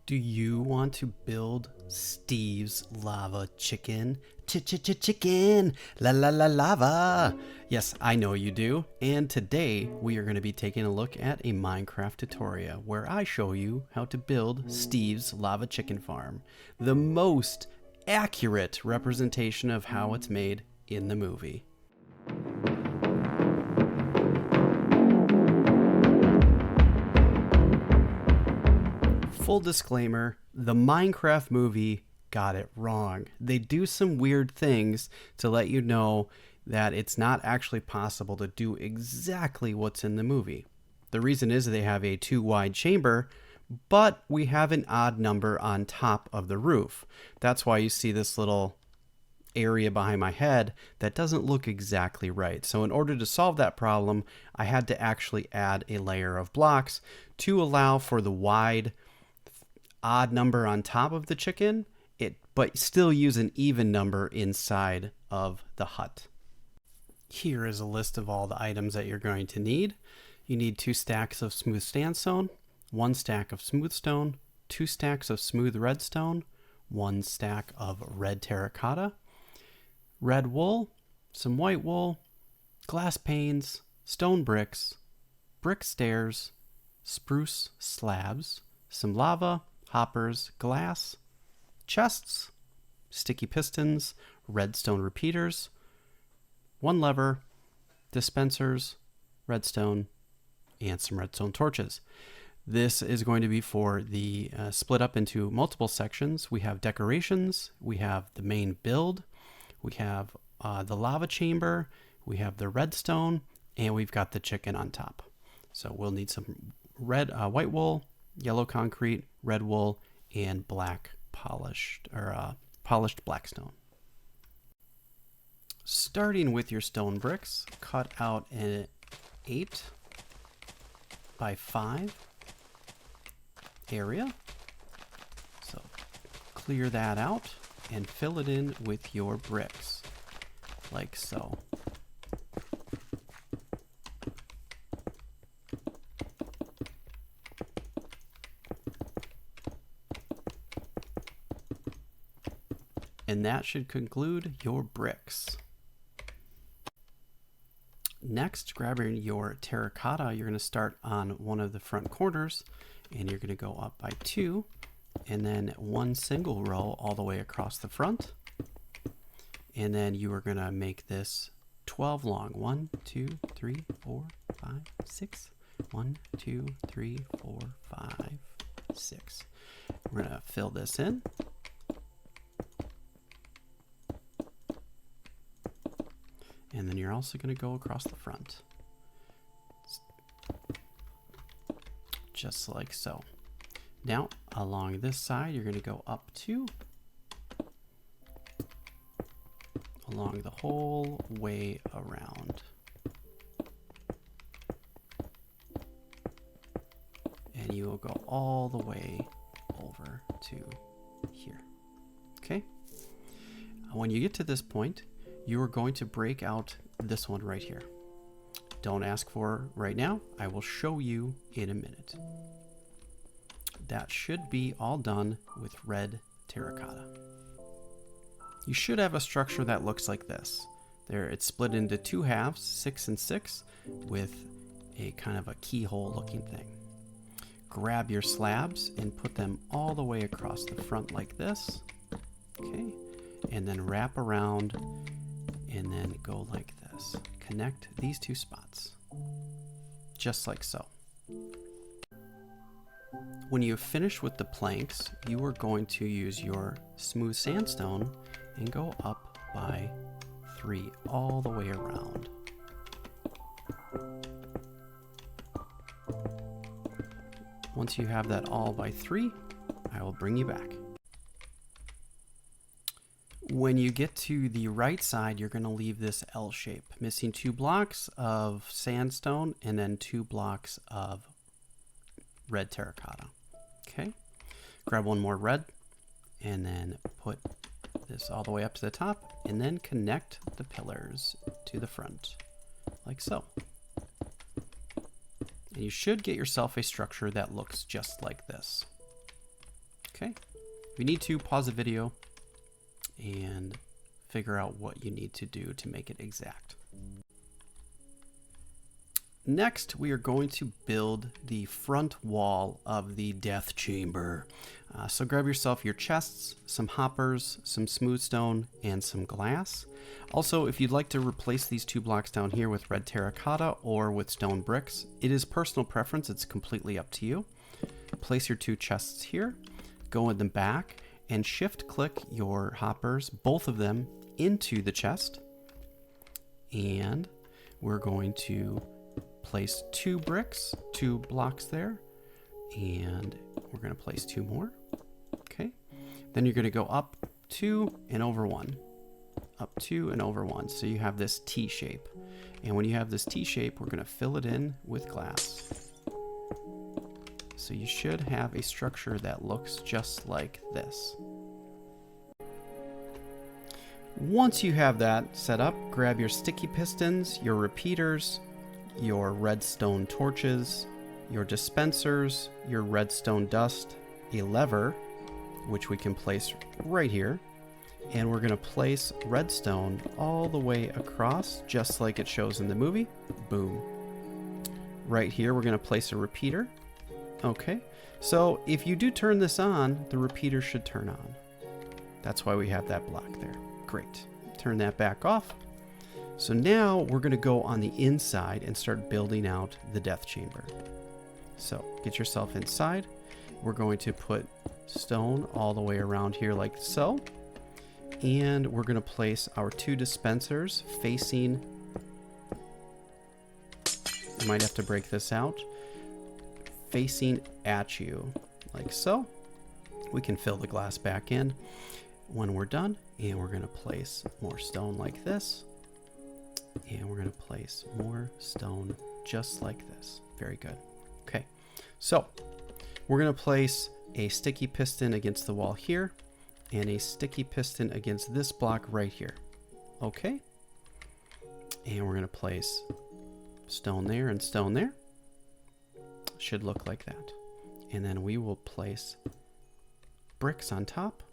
Do you want to build Steve's lava chicken? Chicken! La la la lava! Yes, I know you do. And today we are going to be taking a look at a Minecraft tutorial where I show you how to build Steve's lava chicken farm. The most accurate representation of how it's made in the movie. Full disclaimer, the Minecraft movie got it wrong. They do some weird things to let you know that it's not actually possible to do exactly what's in the movie. The reason is they have a too wide chamber, but we have an odd number on top of the roof. That's why you see this little area behind my head that doesn't look exactly right. So in order to solve that problem, I had to actually add a layer of blocks to allow for the wide odd number on top of the chicken, but still use an even number inside of the hut. Here is a list of all the items that you're going to need. You need 2 stacks of smooth sandstone, 1 stack of smooth stone, 2 stacks of smooth redstone, 1 stack of red terracotta, red wool, some white wool, glass panes, stone bricks, brick stairs, spruce slabs, some lava, hoppers, glass, chests, sticky pistons, redstone repeaters, 1 lever, dispensers, redstone, and some redstone torches. This is going to be for the split up into multiple sections. We have decorations, we have the main build, we have the lava chamber, we have the redstone, and we've got the chicken on top. So we'll need some white wool, yellow concrete, red wool, and black polished blackstone. Starting with your stone bricks, cut out an 8 by 5 area. So clear that out and fill it in with your bricks, like so. And that should conclude your bricks. Next, grabbing your terracotta, you're going to start on one of the front corners, and you're going to go up by 2, and then 1 single row all the way across the front. And then you are going to make this 12 long. 1, 2, 3, 4, 5, 6. 1, 2, 3, 4, 5, 6. We're going to fill this in. And then you're also going to go across the front. Just like so. Now, along this side, you're going to go up 2. Along the whole way around. And you will go all the way over to here. Okay? When you get to this point, you are going to break out this one right here. Don't ask for right now. I will show you in a minute. That should be all done with red terracotta. You should have a structure that looks like this. There, it's split into 2 halves, 6 and 6, with a kind of a keyhole looking thing. Grab your slabs and put them all the way across the front like this. Okay, and then wrap around and then go like this. Connect these 2 spots, just like so. When you finish with the planks, you are going to use your smooth sandstone and go up by 3 all the way around. Once you have that all by 3, I will bring you back. When you get to the right side, you're going to leave this L shape, missing 2 blocks of sandstone and then 2 blocks of red terracotta. Okay, grab 1 more red and then put this all the way up to the top and then connect the pillars to the front, like so. And you should get yourself a structure that looks just like this. Okay. If you need to, pause the video and figure out what you need to do to make it exact. Next, we are going to build the front wall of the death chamber. So grab yourself your chests, some hoppers, some smooth stone, and some glass. Also, if you'd like to replace these 2 blocks down here with red terracotta or with stone bricks, it is personal preference. It's completely up to you. Place your 2 chests here, go in the back, and shift-click your hoppers, both of them, into the chest. And we're going to place 2 bricks, 2 blocks there, and we're going to place 2 more. Okay. Then you're going to go up 2 and over 1. Up 2 and over 1. So you have this T shape. And when you have this T shape, we're going to fill it in with glass. So you should have a structure that looks just like this. Once you have that set up, grab your sticky pistons, your repeaters, your redstone torches, your dispensers, your redstone dust, a lever, which we can place right here, and we're going to place redstone all the way across, just like it shows in the movie. Boom. Right here, we're going to place a repeater. Okay, so if you do turn this on, the repeater should turn on. That's why we have that block there. Great. Turn that back off. So now we're going to go on the inside and start building out the death chamber. So get yourself inside. We're going to put stone all the way around here like so. And we're going to place our 2 dispensers facing, you might have to break this out, facing at you like so. We can fill the glass back in when we're done. And we're going to place more stone like this. And we're going to place more stone just like this. Very good. Okay, so we're going to place a sticky piston against the wall here and a sticky piston against this block right here. Okay, and we're going to place stone there and stone there. Should look like that. And then we will place bricks on top,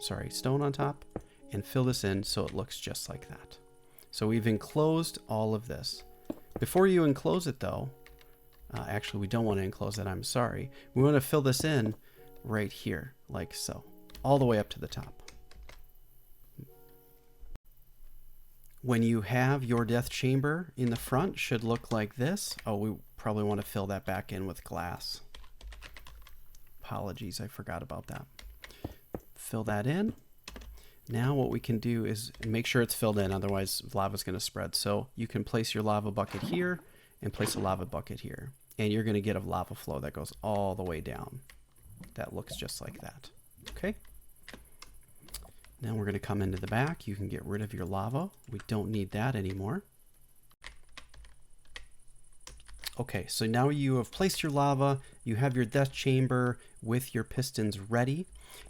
stone on top, and fill this in so it looks just like that. So we've enclosed all of this. Before you enclose it though, actually we don't want to enclose it, I'm sorry. We want to fill this in right here, like so, all the way up to the top. When you have your death chamber in the front, should look like this. Oh, we probably want to fill that back in with glass. Apologies, I forgot about that. Fill that in. Now what we can do is make sure it's filled in, otherwise lava's going to spread. So you can place your lava bucket here and place a lava bucket here. And you're going to get a lava flow that goes all the way down. That looks just like that. Okay. Now we're going to come into the back. You can get rid of your lava. We don't need that anymore. Okay, so now you have placed your lava, you have your death chamber with your pistons ready,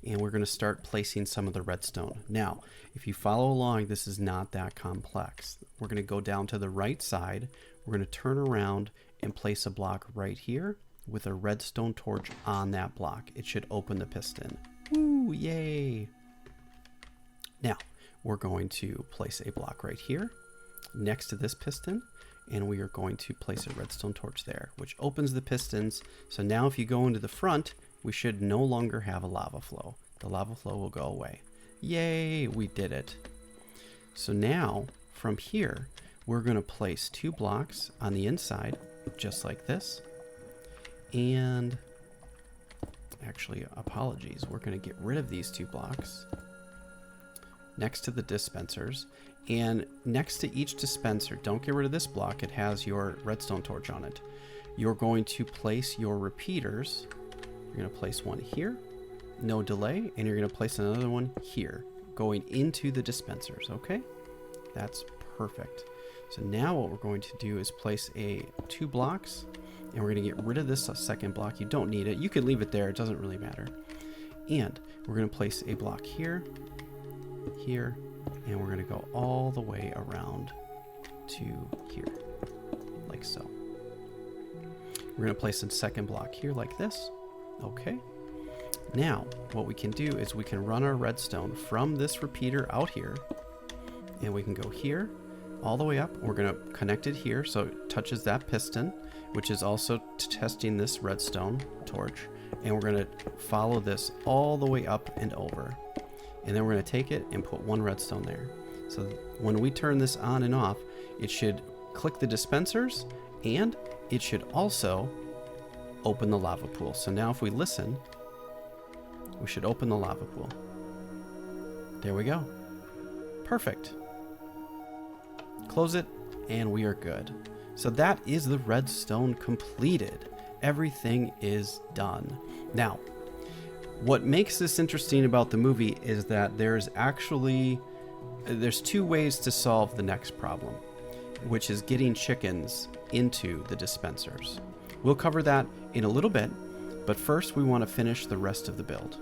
and we're going to start placing some of the redstone. Now, if you follow along, this is not that complex. We're going to go down to the right side, we're going to turn around and place a block right here with a redstone torch on that block. It should open the piston. Woo, yay! Now, we're going to place a block right here next to this piston, and we are going to place a redstone torch there, which opens the pistons. So now if you go into the front, we should no longer have a lava flow. The lava flow will go away. Yay, we did it. So now from here, we're going to place 2 blocks on the inside, just like this. And actually, apologies, we're going to get rid of these 2 blocks next to the dispensers. And next to each dispenser, don't get rid of this block, it has your redstone torch on it. You're going to place your repeaters. You're going to place one here, no delay, and you're going to place another one here, going into the dispensers, okay? That's perfect. So now what we're going to do is place 2 blocks, and we're going to get rid of this second block. You don't need it. You can leave it there. It doesn't really matter. And we're going to place a block here, here, and we're going to go all the way around to here, like so. We're going to place a second block here like this. Okay. Now, what we can do is we can run our redstone from this repeater out here, and we can go here all the way up. We're going to connect it here so it touches that piston, which is also testing this redstone torch. And we're going to follow this all the way up and over. And then we're going to take it and put one redstone there. So when we turn this on and off, it should click the dispensers, and it should also open the lava pool. So now if we listen, we should open the lava pool. There we go. Perfect. Close it, and we are good. So that is the redstone completed. Everything is done. Now, what makes this interesting about the movie is that there's two ways to solve the next problem, which is getting chickens into the dispensers. We'll cover that in a little bit, but first we want to finish the rest of the build.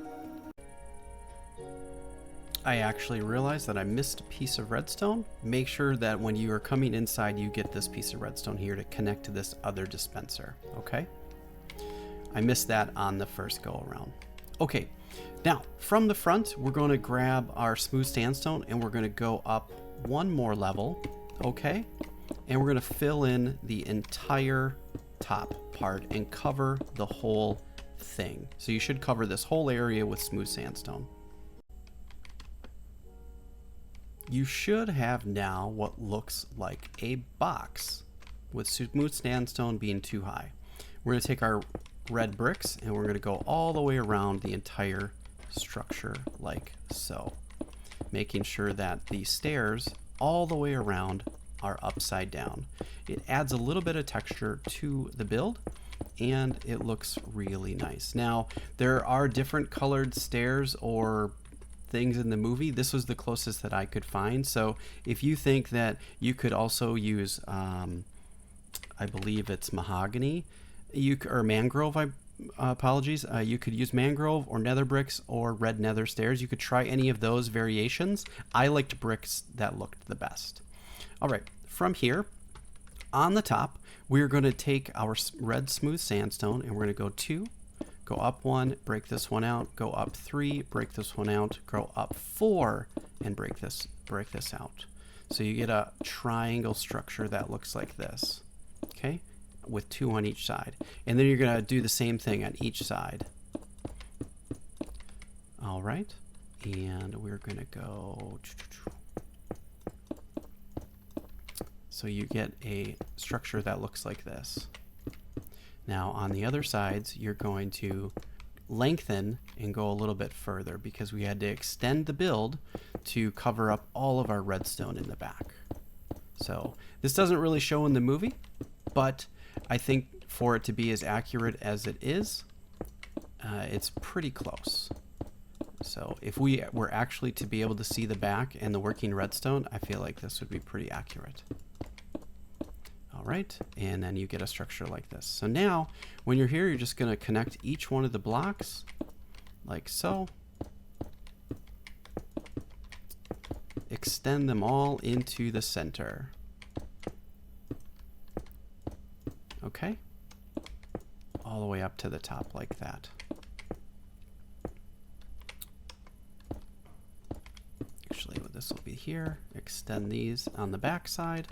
I actually realized that I missed a piece of redstone. Make sure that when you are coming inside, you get this piece of redstone here to connect to this other dispenser, okay? I missed that on the first go around. Okay, now from the front, we're going to grab our smooth sandstone and we're going to go up one more level, okay? And we're going to fill in the entire top part and cover the whole thing. So you should cover this whole area with smooth sandstone. You should have now what looks like a box, with smooth sandstone being too high. We're going to take our red bricks and we're going to go all the way around the entire structure like so, making sure that the stairs all the way around are upside down. It adds a little bit of texture to the build and it looks really nice. Now, there are different colored stairs or things in the movie. This was the closest that I could find. So if you think that you could also use, I believe it's mahogany, or mangrove, apologies. You could use mangrove or nether bricks or red nether stairs. You could try any of those variations. I liked bricks that looked the best. All right, from here on the top, we're going to take our red smooth sandstone and we're going to go 2, go up 1, break this one out, go up 3, break this one out, go up 4, and break this out. So you get a triangle structure that looks like this, okay, with 2 on each side. And then you're going to do the same thing on each side. All right, and we're going to go, so you get a structure that looks like this. Now on the other sides, you're going to lengthen and go a little bit further because we had to extend the build to cover up all of our redstone in the back. So this doesn't really show in the movie, but I think for it to be as accurate as it is, it's pretty close. So if we were actually to be able to see the back and the working redstone, I feel like this would be pretty accurate. All right, and then you get a structure like this. So now, when you're here, you're just going to connect each one of the blocks like so. Extend them all into the center. Okay, all the way up to the top like that. Actually, this will be here. Extend these on the back side.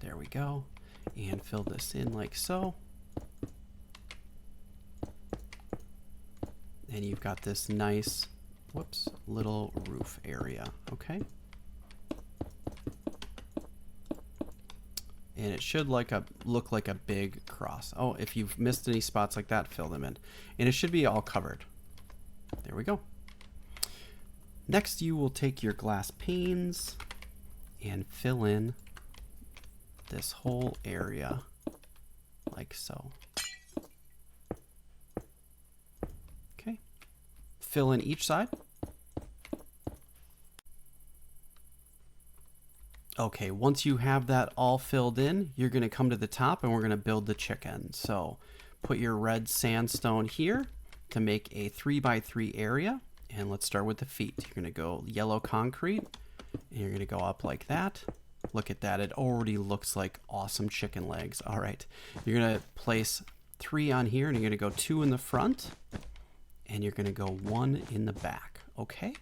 There we go. And fill this in like so. And you've got this nice, whoops, little roof area, okay? And it should look like a big cross. Oh, if you've missed any spots like that, fill them in. And it should be all covered. There we go. Next, you will take your glass panes and fill in this whole area like so. Okay, fill in each side. Okay, once you have that all filled in, you're going to come to the top and we're going to build the chicken. So put your red sandstone here to make a 3x3 area, and let's start with the feet. You're going to go yellow concrete and you're going to go up like that. Look at that. It already looks like awesome chicken legs. All right. You're going to place 3 on here and you're going to go 2 in the front and you're going to go 1 in the back, okay?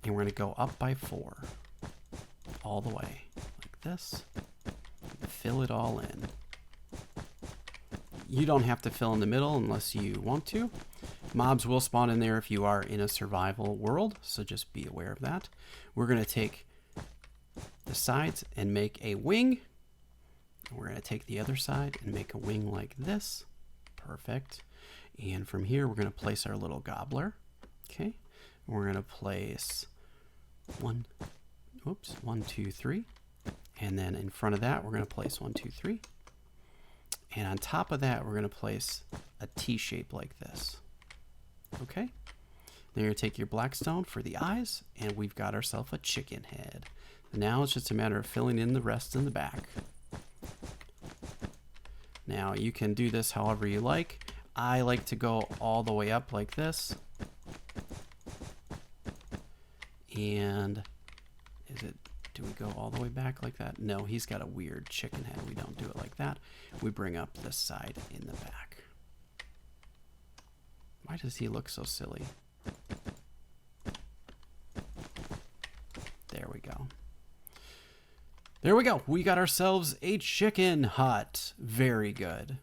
And we're going to go up by 4 all the way like this. Fill it all in. You don't have to fill in the middle unless you want to. Mobs will spawn in there if you are in a survival world, so just be aware of that. We're going to take the sides and make a wing. We're going to take the other side and make a wing like this. Perfect. And from here, we're going to place our little gobbler. Okay. We're going to place 1, 2, 3. And then in front of that, we're going to place 1, 2, 3. And on top of that, we're going to place a T shape like this. Okay. Then you're going to take your blackstone for the eyes, and we've got ourselves a chicken head. Now it's just a matter of filling in the rest in the back. Now you can do this however you like. I like to go all the way up like this. And do we go all the way back like that? No, he's got a weird chicken head. We don't do it like that. We bring up this side in the back. Why does he look so silly? There we go. There we go. We got ourselves a chicken hut. Very good.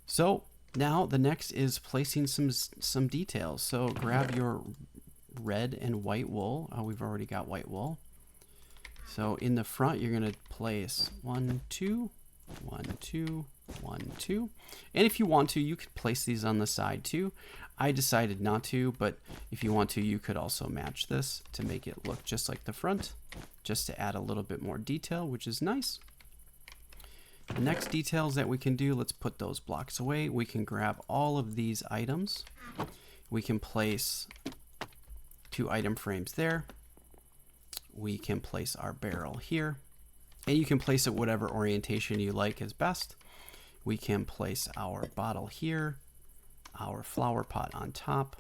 So now the next is placing some details. So grab your red and white wool. Oh, we've already got white wool. So in the front, you're going to place 1, 2, 1, 2, 1, 2. And if you want to, you could place these on the side too. I decided not to, but if you want to, you could also match this to make it look just like the front, just to add a little bit more detail, which is nice. The next details that we can do, let's put those blocks away. We can grab all of these items. We can place 2 item frames there. We can place our barrel here, and you can place it whatever orientation you like is best. We can place our bottle here, our flower pot on top,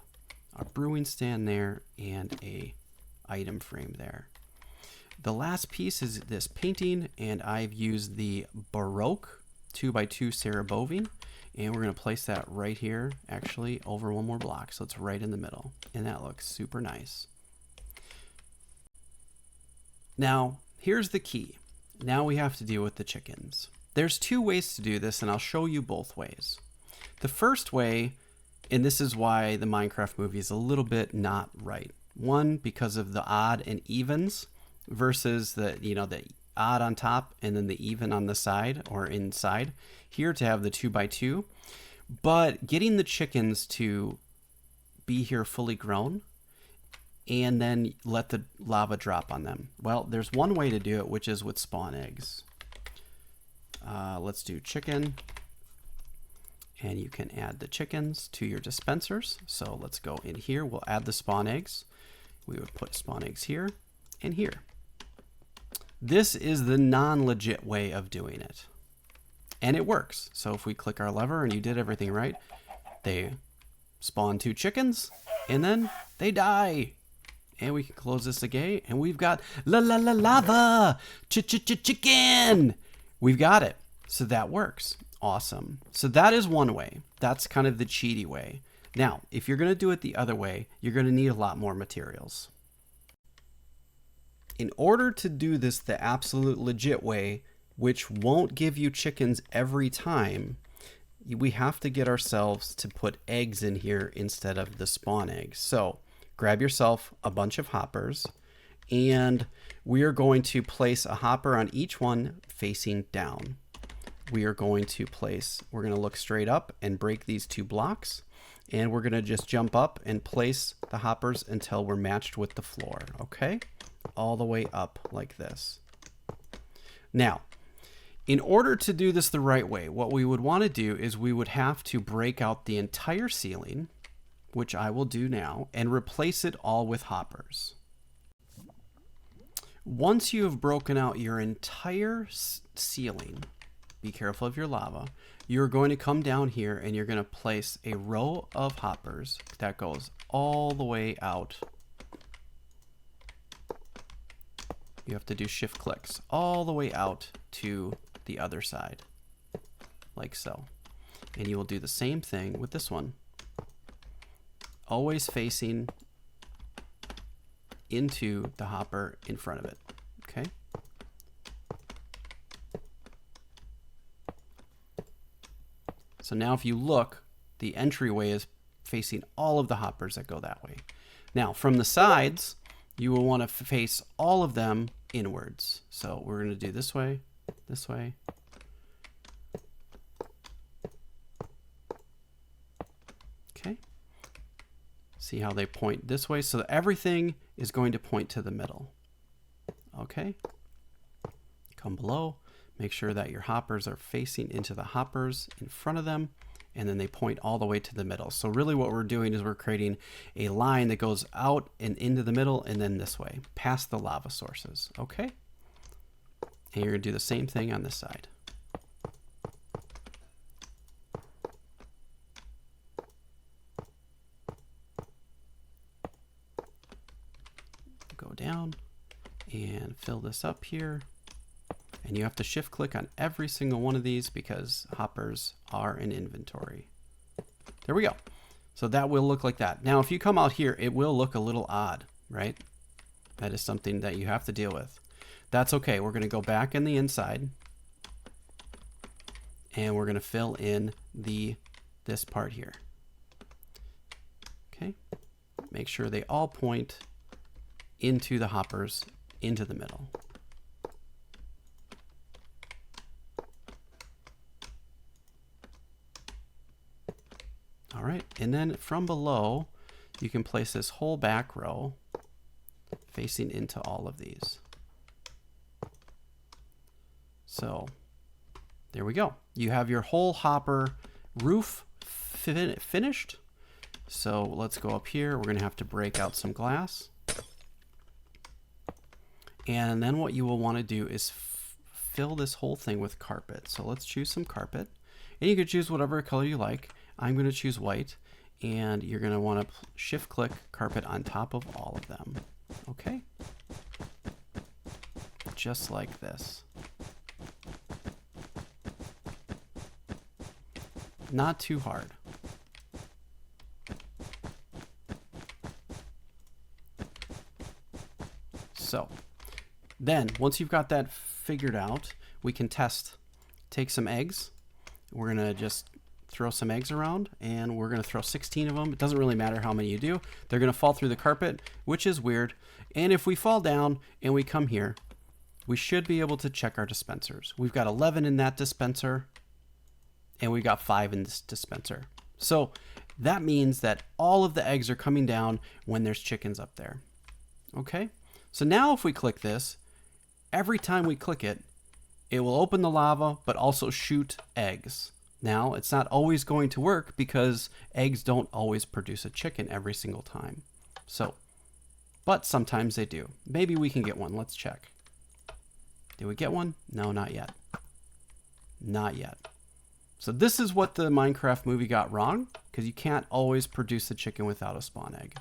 our brewing stand there, and a item frame there. The last piece is this painting, and I've used the Baroque 2x2 Cerebovine, and we're going to place that right here, actually over 1 more block, so it's right in the middle, and that looks super nice. Now, here's the key. Now we have to deal with the chickens. There's 2 ways to do this, and I'll show you both ways. The first way, and this is why the Minecraft movie is a little bit not right. 1, because of the odd and evens versus the odd on top and then the even on the side or inside. Here to have the 2x2, but getting the chickens to be here fully grown and then let the lava drop on them. Well, there's one way to do it, which is with spawn eggs. Let's do chicken, and you can add the chickens to your dispensers. So let's go in here. We'll add the spawn eggs. We would put spawn eggs here and here. This is the non-legit way of doing it, and it works. So if we click our lever and you did everything right, they spawn 2 chickens and then they die. And we can close this again, and we've got lava chicken. We've got it. So that works. Awesome. So that is one way. That's kind of the cheaty way. Now, if you're going to do it the other way, you're going to need a lot more materials. In order to do this the absolute legit way, which won't give you chickens every time, we have to get ourselves to put eggs in here instead of the spawn eggs. So grab yourself a bunch of hoppers, and we are going to place a hopper on each one facing down. We're going to look straight up and break these 2 blocks, and we're going to just jump up and place the hoppers until we're matched with the floor, okay? All the way up like this. Now, in order to do this the right way, what we would want to do is we would have to break out the entire ceiling, which I will do now, and replace it all with hoppers. Once you have broken out your entire ceiling, be careful of your lava, you're going to come down here and you're going to place a row of hoppers that goes all the way out. You have to do shift clicks all the way out to the other side, like so. And you will do the same thing with this one. always facing into the hopper in front of it. Okay. So now if you look, the entryway is facing all of the hoppers that go that way. Now from the sides, you will want to face all of them inwards. So we're going to do this way, this way. Okay. See how they point this way? So everything is going to point to the middle. Okay. Come below. Make sure that your hoppers are facing into the hoppers in front of them, and then they point all the way to the middle. So really what we're doing is we're creating a line that goes out and into the middle and then this way, past the lava sources. Okay? And you're going to do the same thing on this side. Go down and fill this up here. And you have to shift click on every single one of these because hoppers are in inventory. There we go. So that will look like that. Now, if you come out here, it will look a little odd, right? That is something that you have to deal with. That's okay. We're going to go back in the inside and we're going to fill in this part here. Okay. Make sure they all point into the hoppers, into the middle. All right, and then from below, you can place this whole back row facing into all of these. So there we go. You have your whole hopper roof finished. So let's go up here. We're gonna have to break out some glass. And then what you will wanna do is fill this whole thing with carpet. So let's choose some carpet. And you can choose whatever color you like. I'm going to choose white, and you're going to want to shift click carpet on top of all of them. Okay? Just like this. Not too hard. So then once you've got that figured out, we can test. Take some eggs. We're going to just throw some eggs around, and we're going to throw 16 of them. It doesn't really matter how many you do. They're going to fall through the carpet, which is weird. And if we fall down and we come here, we should be able to check our dispensers. We've got 11 in that dispenser, and we've got 5 in this dispenser. So that means that all of the eggs are coming down when there's chickens up there. Okay? So now if we click this, every time we click it, it will open the lava, but also shoot eggs. Now, it's not always going to work because eggs don't always produce a chicken every single time. So, but sometimes they do. Maybe we can get one. Let's check. Did we get one? No, not yet. Not yet. So this is what the Minecraft movie got wrong, because you can't always produce a chicken without a spawn egg.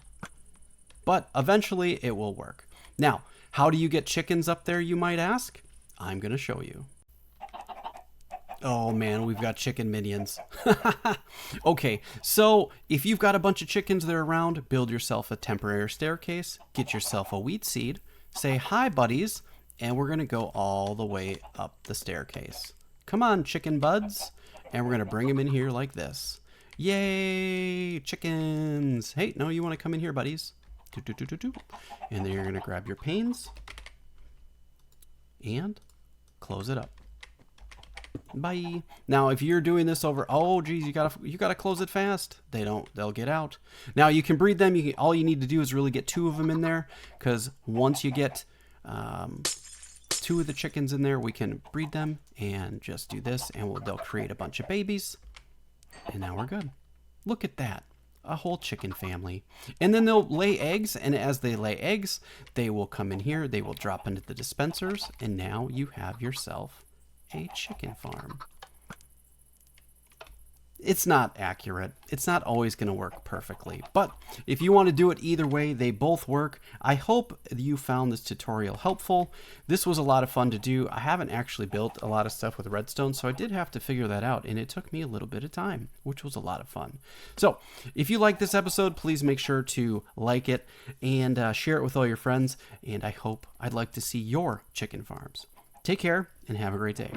But eventually it will work. Now, how do you get chickens up there, you might ask? I'm going to show you. Oh man, we've got chicken minions. Okay, so if you've got a bunch of chickens that are around, build yourself a temporary staircase, get yourself a wheat seed, say hi buddies, and we're gonna go all the way up the staircase. Come on, chicken buds. And we're gonna bring them in here like this. Yay, chickens. Hey, no, you wanna come in here, buddies. And then you're gonna grab your panes and close it up. Bye. Now, if you're doing this over, oh geez, you gotta close it fast. They'll get out. Now you can breed them. All you need to do is really get 2 of them in there, because once you get 2 of the chickens in there, we can breed them and just do this, and they'll create a bunch of babies, and now we're good. Look at that, a whole chicken family. And then they'll lay eggs, and as they lay eggs, they will come in here. They will drop into the dispensers, and now you have yourself a chicken farm. It's not accurate. It's not always going to work perfectly. But if you want to do it either way, they both work. I hope you found this tutorial helpful. This was a lot of fun to do. I haven't actually built a lot of stuff with redstone, so I did have to figure that out, and it took me a little bit of time, which was a lot of fun. So if you like this episode, please make sure to like it and share it with all your friends, and I'd like to see your chicken farms. Take care and have a great day.